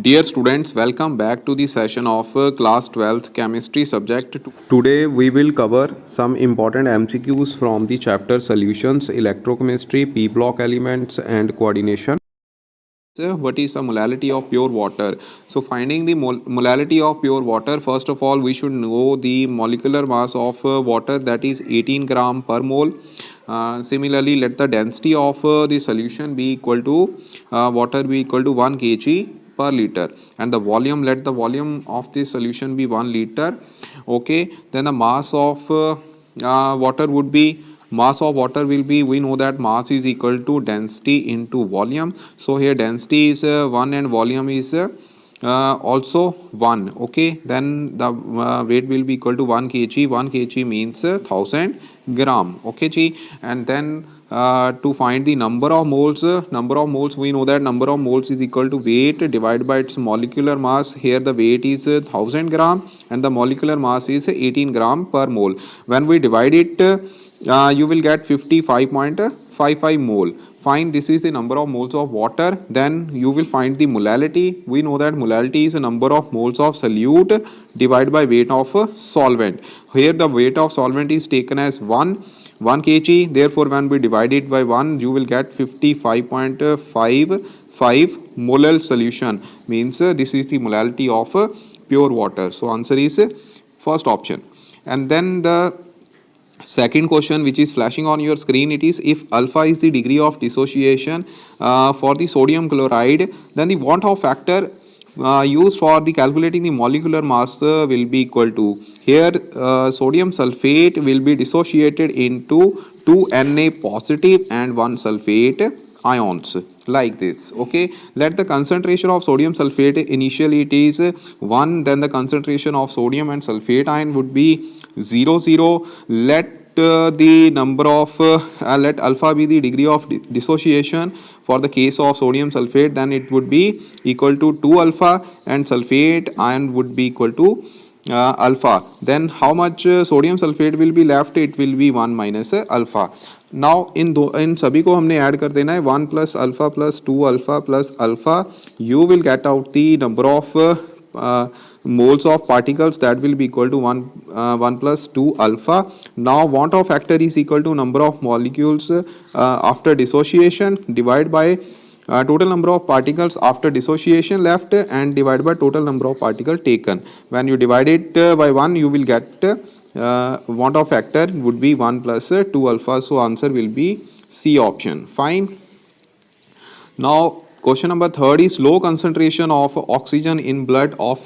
Dear students, welcome back to the session of class 12th chemistry subject. Today we will cover some important MCQs from the chapter solutions, electrochemistry, P block elements and coordination. What is the molality of pure water? So finding the molality of pure water, first of all we should know the molecular mass of water, that is 18 gram per mole. Similarly, let the density of the solution be equal to water be equal to 1 kg per liter, and the volume, let the volume of the solution be 1 liter. Okay, then the mass of water would be, mass of water will be, we know that mass is equal to density into volume. So here density is 1 and volume is also 1. Okay, then the weight will be equal to 1 kg. 1 kg means 1000 gram. Okay ji, and then to find the number of moles, we know that number of moles is equal to weight divided by its molecular mass. Here the weight is 1000 gram and the molecular mass is 18 gram per mole. When we divide it, you will get 55.55 mole. Find this is the number of moles of water. Then you will find the molality. We know that molality is a number of moles of solute divided by weight of solvent. Here the weight of solvent is taken as 1 kg. Therefore when we divide it by 1, you will get 55.55 molar solution. Means this is the molality of pure water. So answer is first option. And then the second question which is flashing on your screen, it is, if alpha is the degree of dissociation for the sodium chloride, then the want of factor used for the calculating the molecular mass will be equal to, here sodium sulfate will be dissociated into 2 Na positive and 1 sulfate ions, like this. Okay, let the concentration of sodium sulfate, initially it is 1, then the concentration of sodium and sulfate ion would be 0 0. Let the number of let alpha be the degree of dissociation for the case of sodium sulfate, then it would be equal to 2 alpha and sulfate ion would be equal to alpha. Then how much sodium sulfate will be left? It will be 1 minus alpha. Now इन सभी को हमने add कर देना है, 1 plus alpha plus 2 alpha plus alpha. You will get out the number of moles of particles, that will be equal to 1 plus 2 alpha. Now want of factor is equal to number of molecules after dissociation divided by total number of particles after dissociation left and divided by total number of particles taken. When you divide it by 1, you will get want of factor would be 1 plus 2 alpha. So answer will be C option. Fine. Now question number 3 is, low concentration of oxygen in blood of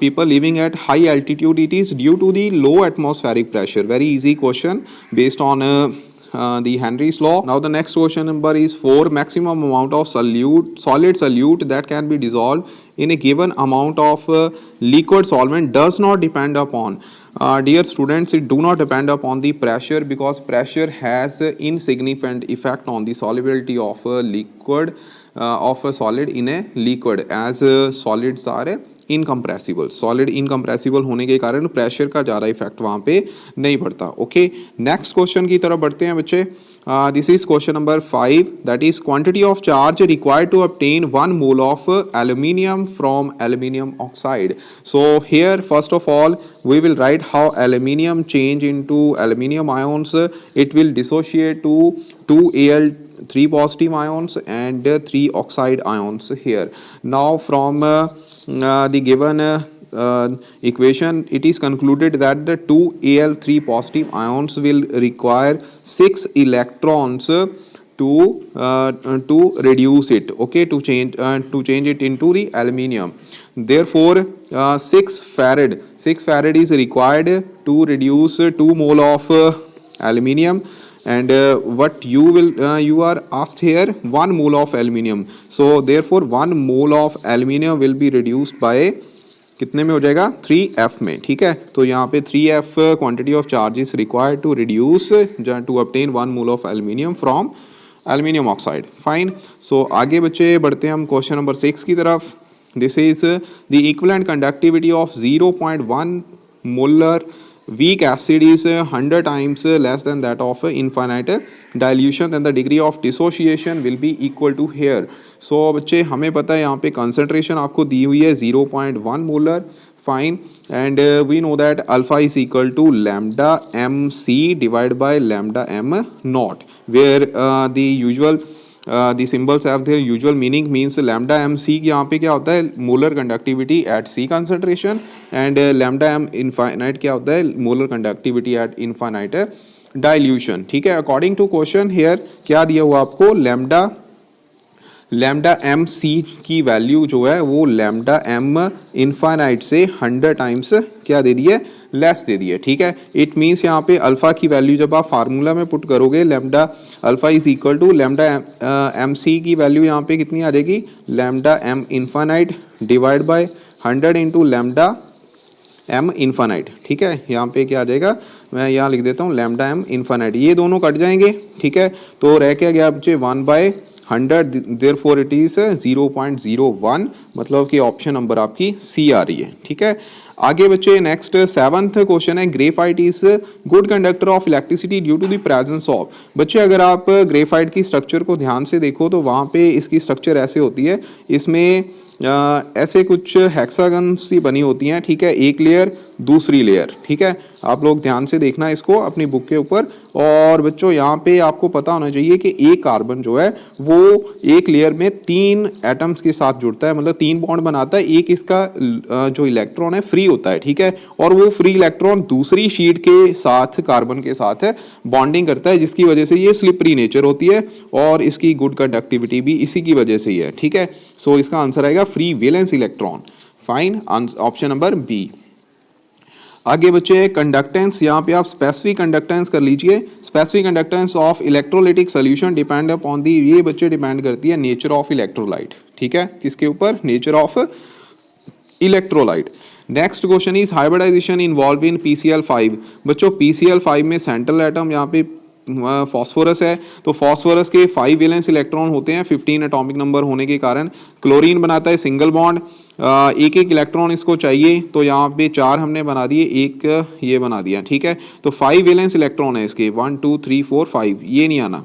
people living at high altitude. It is due to the low atmospheric pressure. Very easy question based on the Henry's law. Now the next question number is 4. Maximum amount of solid solute that can be dissolved in a given amount of liquid solvent does not depend upon. Dear students, it do not depend upon the pressure, because pressure has insignificant effect on the solubility of a liquid of a solid in a liquid, as solids are incompressible. Solid incompressible होने के कारण pressure का ज़्यादा effect वहाँ पे नहीं पड़ता. Okay, next question की तरफ बढ़ते हैं बच्चे. This is question number 5, that is quantity of charge required to obtain 1 mole of aluminium from aluminium oxide. So here first of all we will write how aluminium change into aluminium ions. It will dissociate to 2Al3 positive ions and 3 oxide ions here. Now from the given equation, it is concluded that the 2Al3 positive ions will require 6 electrons to reduce it. Okay, to change it into the aluminium. Therefore 6 farad is required to reduce 2 mole of aluminium. And what you are asked here, 1 mole of aluminium. So therefore 1 mole of aluminium will be reduced by कितने में हो जाएगा, 3F में. ठीक है, तो यहाँ पे 3F quantity of charges required to reduce to obtain 1 mole of aluminium from aluminium oxide. Fine. So आगे बच्चे बढ़ते हैं हम क्वेश्चन नंबर 6 की तरफ. This is the equivalent conductivity of 0.1 molar weak acid is 100 times less than that of infinite dilution, then the degree of dissociation will be equal to here. सो बच्चे हमें पता है यहाँ पे कंसंट्रेशन आपको दी हुई है 0.1 molar, fine, and we know that alpha is equal to lambda M C divide by lambda M naught, where the usual the symbols have their usual meaning, means lambda m c यहाँ पे क्या होता है molar conductivity at c concentration, and lambda m infinite क्या होता है molar conductivity at infinite dilution, ठीक है। अकॉर्डिंग टू क्वेश्चन हेयर क्या दिया हुआ आपको, लैम्डा एम सी की वैल्यू जो है वो लैम्डा एम इनफाइनाइट से 100 टाइम्स क्या दे दी है, लेस दे दी है, ठीक है। इट मीन्स यहाँ पे अल्फा की वैल्यू जब आप फार्मूला में पुट करोगे, lambda alpha is equal to lambda M C की वैल्यू यहाँ पे कितनी आ जाएगी, lambda M infinite divide by 100 into lambda M infinite, ठीक है। यहाँ पे क्या आ जाएगा, मैं यहाँ लिख देता हूँ लैम्डा एम इनफाइनाइट, ये दोनों कट जाएंगे, ठीक है। तो रह क्या गया बच्चे 1/100, देयरफॉर इट इज 0.01, मतलब कि ऑप्शन नंबर आपकी सी आ रही है, ठीक है। आगे बच्चे नेक्स्ट 7th क्वेश्चन है, graphite is good conductor of electricity due to the presence of. बच्चे अगर आप ग्रेफाइट की स्ट्रक्चर को ध्यान से देखो तो वहाँ पे इसकी स्ट्रक्चर ऐसे होती है, इसमें ऐसे कुछ हेक्सागन सी बनी होती हैं, ठीक है, एक लेयर दूसरी लेयर, ठीक है। आप लोग ध्यान से देखना इसको अपनी बुक के ऊपर। और बच्चों यहाँ पे आपको पता होना चाहिए कि एक कार्बन जो है वो एक लेयर में 3 एटम्स के साथ जुड़ता है, मतलब 3 बॉन्ड बनाता है। एक इसका जो इलेक्ट्रॉन है फ्री होता है, ठीक है, और वो फ्री इलेक्ट्रॉन दूसरी शीट के साथ कार्बन के साथ बॉन्डिंग करता है, जिसकी वजह से ये स्लिपरी नेचर होती है और इसकी गुड कंडक्टिविटी भी इसी की वजह से ही है, ठीक है। सो इसका आंसर आएगा free valence electron, fine, option number B. आगे बच्चे कंडक्टेंस, यहाँ पे आप स्पेसिफिक कंडक्टेंस कर लीजिए। Specific conductance of electrolytic solution depend upon the, ये बच्चे डिपेंड करती है नेचर ऑफ इलेक्ट्रोलाइट, ठीक है, किसके ऊपर, nature of electrolyte. Next question is hybridisation involve in PCl5। बच्चों PCl5 में सेंट्रल एटम यहाँ पे फॉस्फोरस है, तो फॉस्फोरस के 5 वैलेंस इलेक्ट्रॉन होते हैं 15 एटॉमिक नंबर होने के कारण। क्लोरीन बनाता है सिंगल बॉन्ड, एक एक इलेक्ट्रॉन इसको चाहिए, तो यहाँ पे 4 हमने बना दिए, एक ये बना दिया, ठीक है। तो 5 वैलेंस इलेक्ट्रॉन है इसके, 1 2 3 4 5, ये नहीं आना,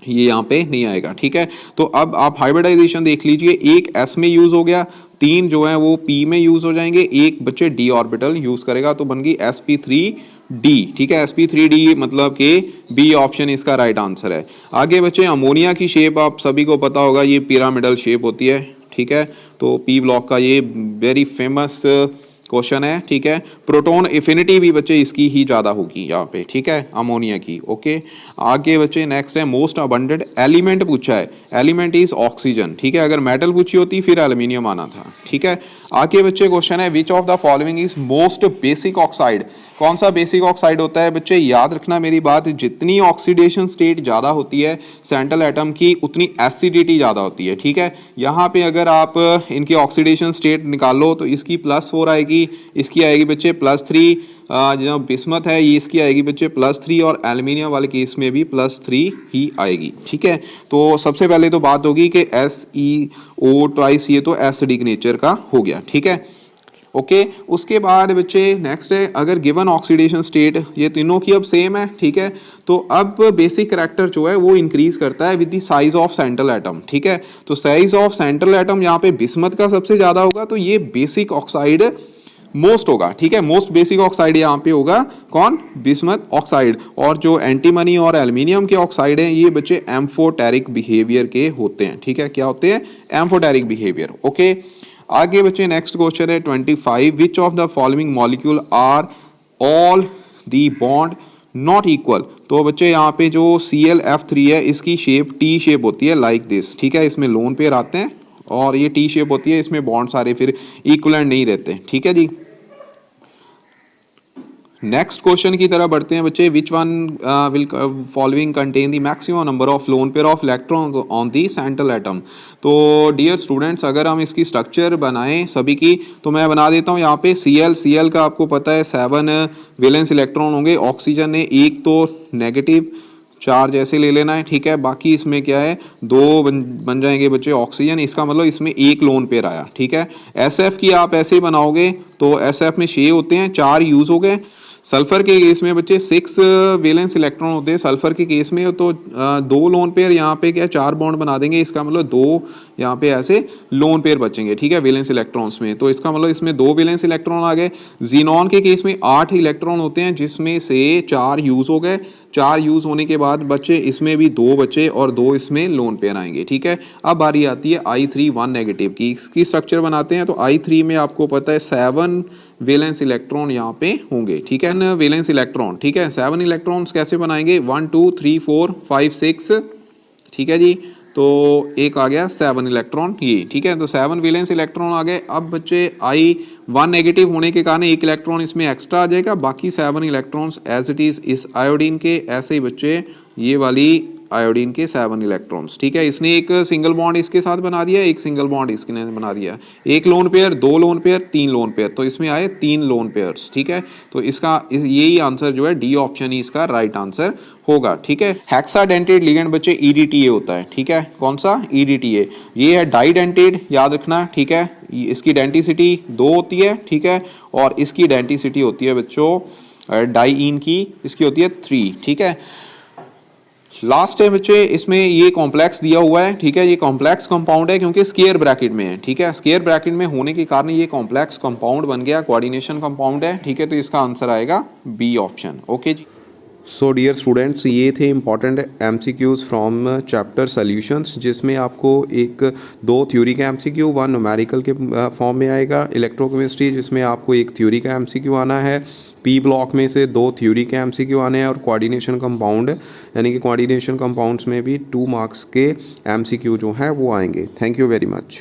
ये यहाँ पे नहीं आएगा, ठीक है। तो अब आप हाइब्रिडाइजेशन देख लीजिए, एक S में यूज हो गया, 3 जो है वो P में यूज हो जाएंगे, एक बच्चे D ऑर्बिटल यूज करेगा, तो बन गई sp3d, ठीक है। sp3d मतलब कि बी ऑप्शन इसका राइट आंसर है। आगे बच्चे अमोनिया की शेप आप सभी को पता होगा, ये पिरामिडल शेप होती है, ठीक है। तो P ब्लॉक का ये वेरी फेमस क्वेश्चन है, ठीक है। प्रोटॉन एफिनिटी भी बच्चे इसकी ही ज्यादा होगी यहाँ पे, ठीक है, अमोनिया की, ओके। आगे बच्चे नेक्स्ट है मोस्ट अबंडेंट एलिमेंट पूछा है, एलिमेंट इज ऑक्सीजन, ठीक है। अगर मेटल पूछी होती फिर एल्यूमिनियम आना था, ठीक है। आगे बच्चे क्वेश्चन है विच of the following is most basic oxide. कौन सा बेसिक ऑक्साइड होता है बच्चे, याद रखना मेरी बात, जितनी ऑक्सीडेशन स्टेट ज़्यादा होती है सेंट्रल एटम की, उतनी एसिडिटी ज़्यादा होती है, ठीक है। यहाँ पे अगर आप इनकी ऑक्सीडेशन स्टेट निकालो तो इसकी +4 आएगी, इसकी आएगी बच्चे +3, जो बिस्मथ है ये इसकी आएगी बच्चे +3, और एल्यूमिनियम वाले केस में भी +3 ही आएगी, ठीक है। तो सबसे पहले तो बात होगी कि SeO ट्वाइस, ये तो एसिडिक नेचर का हो गया, ठीक है, ओके। उसके बाद बच्चे नेक्स्ट है, अगर गिवन ऑक्सीडेशन स्टेट ये तीनों की अब सेम है, ठीक है, तो अब बेसिक करैक्टर जो है वो इंक्रीज करता है with the size of central atom, ठीक है। तो साइज ऑफ सेंट्रल एटम यहाँ पे बिस्मथ का सबसे ज्यादा होगा, तो ये बेसिक ऑक्साइड मोस्ट होगा, ठीक है। मोस्ट बेसिक ऑक्साइड यहाँ पे होगा कौन, बिस्मथ ऑक्साइड। और जो एंटीमनी और एल्यूमिनियम के ऑक्साइड हैं ये बच्चे एम्फोटेरिक बिहेवियर के होते हैं, ठीक है, क्या होते हैं, एम्फोटेरिक बिहेवियर, ओके। आगे बच्चे नेक्स्ट क्वेश्चन है 25, which of the following molecule are all the bond not equal. तो बच्चे यहाँ पे जो ClF3 है इसकी शेप T शेप होती है लाइक दिस, ठीक है, इसमें लोन पेयर आते हैं और ये T शेप होती है, इसमें बॉन्ड सारे फिर इक्वलेंट नहीं रहते, ठीक है जी। नेक्स्ट क्वेश्चन की तरह बढ़ते हैं बच्चे, which one will following contain the maximum number of lone pair of electrons on the central atom. तो डियर स्टूडेंट्स अगर हम इसकी स्ट्रक्चर बनाएं सभी की, तो मैं बना देता हूं यहाँ पे Cl का आपको पता है 7 वैलेंस इलेक्ट्रॉन होंगे, ऑक्सीजन ने एक तो नेगेटिव चार्ज ऐसे ले लेना है, ठीक है, बाकी इसमें क्या है 2 बन जाएंगे बच्चे ऑक्सीजन, इसका मतलब इसमें एक लोन पेयर आया, ठीक है। SF की आप ऐसे ही बनाओगे तो SF में 6 होते हैं, 4 यूज हो गए, सल्फर के केस में बच्चे 6 वैलेंस इलेक्ट्रॉन होते हैं सल्फर के केस में, तो 2 लोन पेयर यहाँ पे क्या 4 बॉन्ड बना देंगे, इसका मतलब 2 यहाँ पे ऐसे लोन पेयर बचेंगे, ठीक है, वैलेंस इलेक्ट्रॉन्स में। तो इसका मतलब इसमें 2 वैलेंस इलेक्ट्रॉन आ गए। जीनॉन के केस में 8 इलेक्ट्रॉन होते हैं जिसमें से 4 यूज हो गए। 4 यूज होने के बाद बच्चे इसमें भी 2 बचे और 2 इसमें लोन पेयर आएंगे, ठीक है। अब बारी आती है I3 1 नेगेटिव की। इसकी स्ट्रक्चर बनाते हैं तो I3 में आपको पता है 7 वैलेंस इलेक्ट्रॉन यहाँ पे होंगे, ठीक है, वैलेंस इलेक्ट्रॉन, ठीक है। 7 इलेक्ट्रॉन्स कैसे बनाएंगे, 1 2 3 4 5 6, ठीक है जी। तो एक आ गया 7 इलेक्ट्रॉन ये, ठीक है। तो 7 वैलेंस इलेक्ट्रॉन आ गए। अब बच्चे I1 नेगेटिव होने के कारण एक इलेक्ट्रॉन इसमें एक्स्ट्रा आ जाएगा, बाकी 7 इलेक्ट्रॉन्स एज इट इज इस आयोडीन के, ऐसे ही बच्चे ये वाली आयोडीन के 7 इलेक्ट्रॉन्स, ठीक है। इसने एक सिंगल बॉन्ड इसके साथ बना दिया, एक सिंगल बॉन्ड इसने बना दिया, एक lone pair, 2 lone pair, 3 lone pair, तो इसमें आए 3 लोन पेयर्स, ठीक है। तो इसका यही आंसर जो है डी ऑप्शन ही इसका राइट आंसर होगा, ठीक है। हेक्साडेंटेड लिगेंड बच्चे EDTA होता है, ठीक है। कौन सा, EDTA। ये है डाइडेंटेड, याद रखना, ठीक है। इसकी डेंटिसिटी 2 होती है, ठीक है, और इसकी डेंटिसिटी होती है बच्चों डाइईन की, इसकी होती है 3, ठीक है। लास्ट है बच्चे, इसमें ये कॉम्प्लेक्स दिया हुआ है, ठीक है। ये कॉम्प्लेक्स कंपाउंड है क्योंकि स्क्वायर ब्रैकेट में है, ठीक है। स्क्वायर ब्रैकेट में होने के कारण ये कॉम्प्लेक्स कंपाउंड बन गया, कोऑर्डिनेशन कंपाउंड है, ठीक है। तो इसका आंसर आएगा बी ऑप्शन, ओके जी। सो डियर स्टूडेंट्स, ये थे important MCQs from chapter solutions, जिसमें आपको 2 थ्योरी का MCQ, 1 न्यूमेरिकल के फॉर्म में आएगा। इलेक्ट्रोकेमिस्ट्री जिसमें आपको 1 थ्योरी का MCQ आना है। P ब्लॉक में से 2 थ्योरी के MCQ आने हैं और कोऑर्डिनेशन कंपाउंड यानी कि कोऑर्डिनेशन कंपाउंड्स में भी 2 मार्क्स के MCQ जो हैं वो आएंगे। Thank you very much.